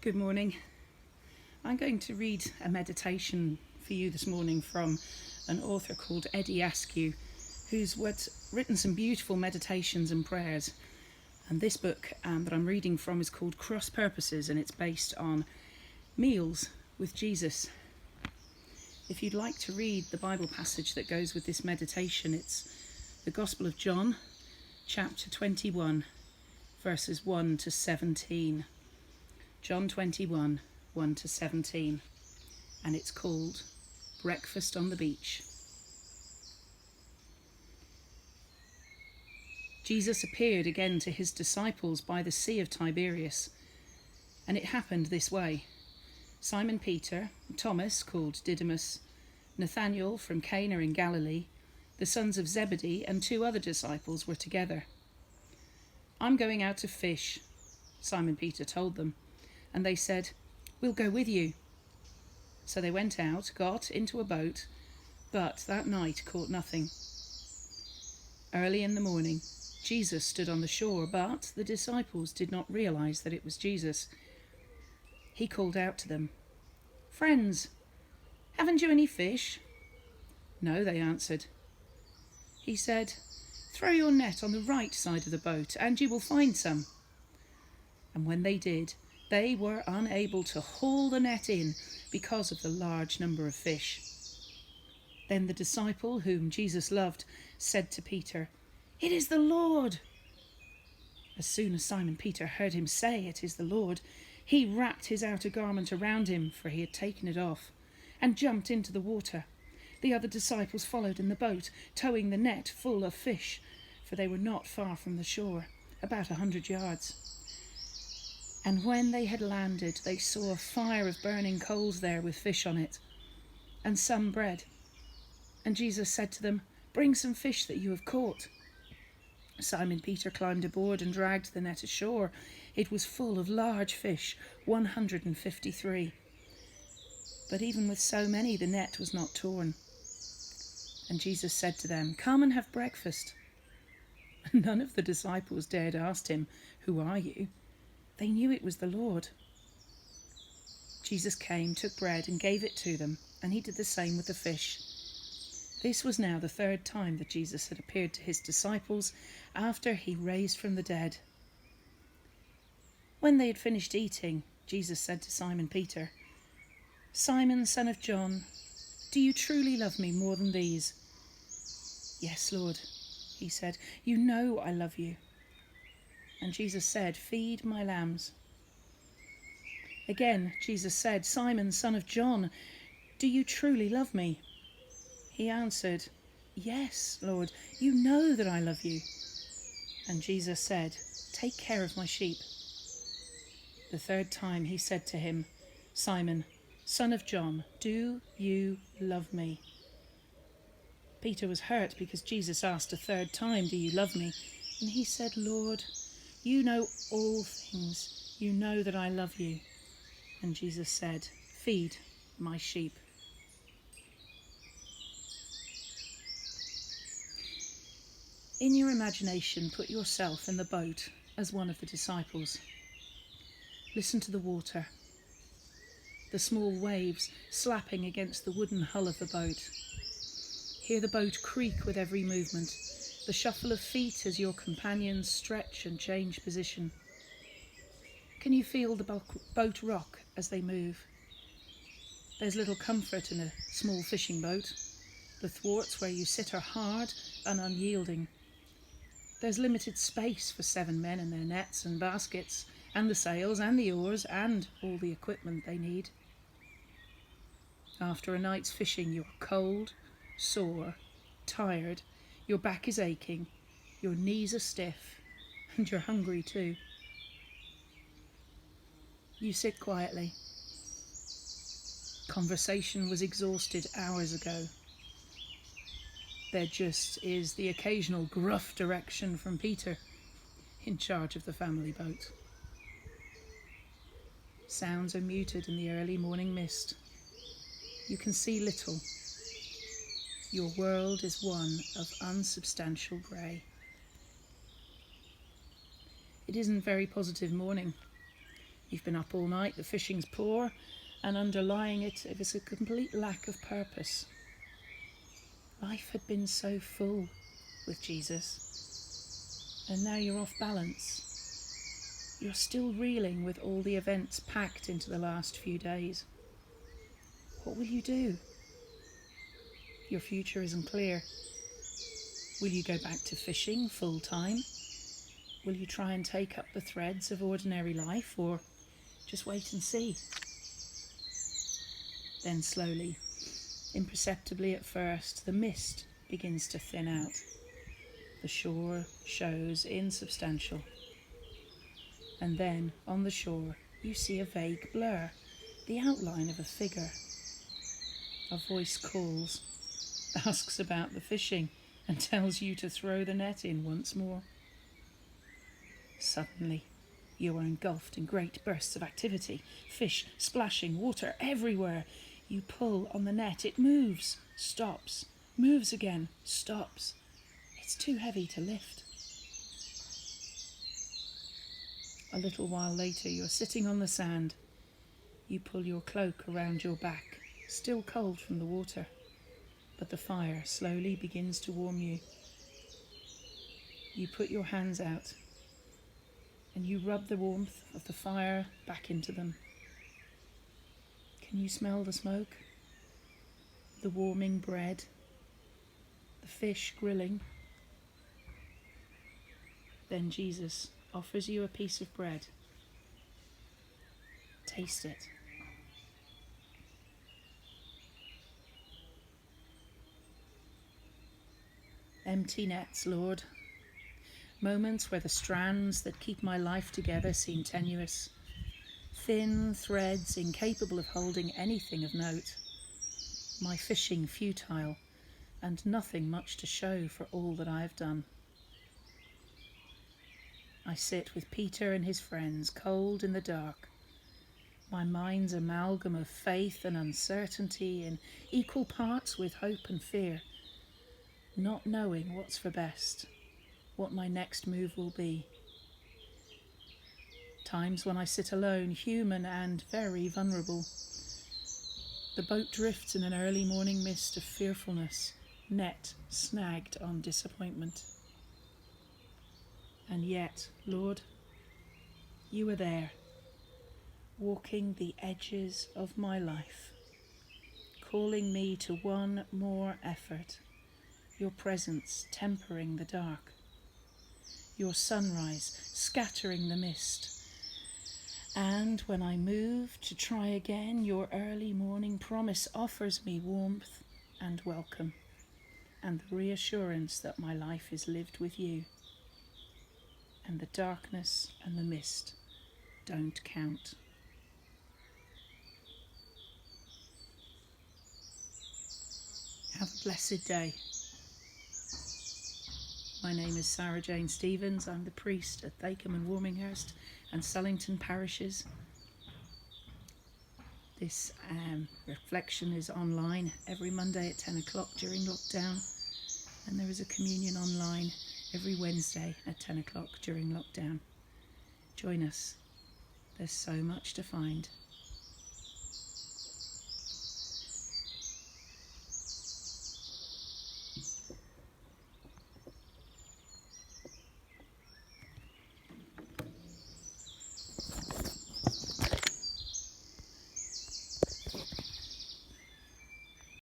Good morning. I'm going to read a meditation for you this morning from an author called Eddie Askew, who's written some beautiful meditations and prayers. And this book that I'm reading from is called Cross Purposes, and it's based on meals with Jesus. If you'd like to read the Bible passage that goes with this meditation, it's the Gospel of John, chapter 21, verses 1 to 17. John 21, 1 to 17, and it's called Breakfast on the Beach. Jesus appeared again to his disciples by the Sea of Tiberias, and it happened this way. Simon Peter, Thomas, called Didymus, Nathanael from Cana in Galilee, the sons of Zebedee, and 2 other disciples were together. "I'm going out to fish," Simon Peter told them. And they said, "We'll go with you." So they went out, got into a boat, but that night caught nothing. Early in the morning, Jesus stood on the shore, but the disciples did not realize that it was Jesus. He called out to them, "Friends, haven't you any fish?" "No," they answered. He said, "Throw your net on the right side of the boat, and you will find some." And when they did, they were unable to haul the net in because of the large number of fish. Then the disciple whom Jesus loved said to Peter, "It is the Lord." As soon as Simon Peter heard him say, "It is the Lord," he wrapped his outer garment around him, for he had taken it off, and jumped into the water. The other disciples followed in the boat, towing the net full of fish, for they were not far from the shore, about 100 yards. And when they had landed, they saw a fire of burning coals there with fish on it, and some bread. And Jesus said to them, "Bring some fish that you have caught." Simon Peter climbed aboard and dragged the net ashore. It was full of large fish, 153. But even with so many, the net was not torn. And Jesus said to them, "Come and have breakfast." None of the disciples dared ask him, "Who are you?" They knew it was the Lord. Jesus came, took bread, and gave it to them, and he did the same with the fish. This was now the 3rd time that Jesus had appeared to his disciples after he raised from the dead. When they had finished eating, Jesus said to Simon Peter, "Simon, son of John, do you truly love me more than these?" "Yes, Lord," he said, "you know I love you." And Jesus said, "Feed my lambs." Again, Jesus said, "Simon, son of John, do you truly love me?" He answered, "Yes, Lord, you know that I love you." And Jesus said, "Take care of my sheep." The 3rd time he said to him, "Simon, son of John, do you love me?" Peter was hurt because Jesus asked a 3rd time, "Do you love me?" And he said, "Lord, you know all things. You know that I love you." And Jesus said, "Feed my sheep." In your imagination, put yourself in the boat as one of the disciples. Listen to the water, the small waves slapping against the wooden hull of the boat. Hear the boat creak with every movement, the shuffle of feet as your companions stretch and change position. Can you feel the boat rock as they move? There's little comfort in a small fishing boat. The thwarts where you sit are hard and unyielding. There's limited space for 7 men and their nets and baskets, and the sails and the oars and all the equipment they need. After a night's fishing, you are cold, sore, tired, your back is aching, your knees are stiff, and you're hungry too. You sit quietly. Conversation was exhausted hours ago. There just is the occasional gruff direction from Peter, in charge of the family boat. Sounds are muted in the early morning mist. You can see little. Your world is one of unsubstantial grey. It isn't a very positive morning. You've been up all night, the fishing's poor, and underlying it is a complete lack of purpose. Life had been so full with Jesus, and now you're off balance. You're still reeling with all the events packed into the last few days. What will you do? Your future isn't clear. Will you go back to fishing full time? Will you try and take up the threads of ordinary life, or just wait and see? Then slowly, imperceptibly at first, the mist begins to thin out. The shore shows insubstantial. And then, on the shore, you see a vague blur, the outline of a figure. A voice calls, asks about the fishing, and tells you to throw the net in once more. Suddenly, you are engulfed in great bursts of activity. Fish splashing, water everywhere. You pull on the net, it moves, stops, moves again, stops. It's too heavy to lift. A little while later, you're sitting on the sand. You pull your cloak around your back, still cold from the water, but the fire slowly begins to warm you. You put your hands out, and you rub the warmth of the fire back into them. Can you smell the smoke? The warming bread? The fish grilling? Then Jesus offers you a piece of bread. Taste it. Empty nets, Lord. Moments where the strands that keep my life together seem tenuous. Thin threads incapable of holding anything of note. My fishing futile, and nothing much to show for all that I have done. I sit with Peter and his friends, cold in the dark. My mind's amalgam of faith and uncertainty in equal parts with hope and fear, not knowing what's for best, what my next move will be. Times when I sit alone, human and very vulnerable. The boat drifts in an early morning mist of fearfulness, net snagged on disappointment. And yet, Lord, you are there, walking the edges of my life, calling me to one more effort, your presence tempering the dark, your sunrise scattering the mist. And when I move to try again, your early morning promise offers me warmth and welcome, and the reassurance that my life is lived with you, and the darkness and the mist don't count. Have a blessed day. My name is Sarah Jane Stevens. I'm the priest at Thacombe and Warminghurst and Sullington parishes. This reflection is online every Monday at 10 o'clock during lockdown, and there is a communion online every Wednesday at 10 o'clock during lockdown. Join us. There's so much to find.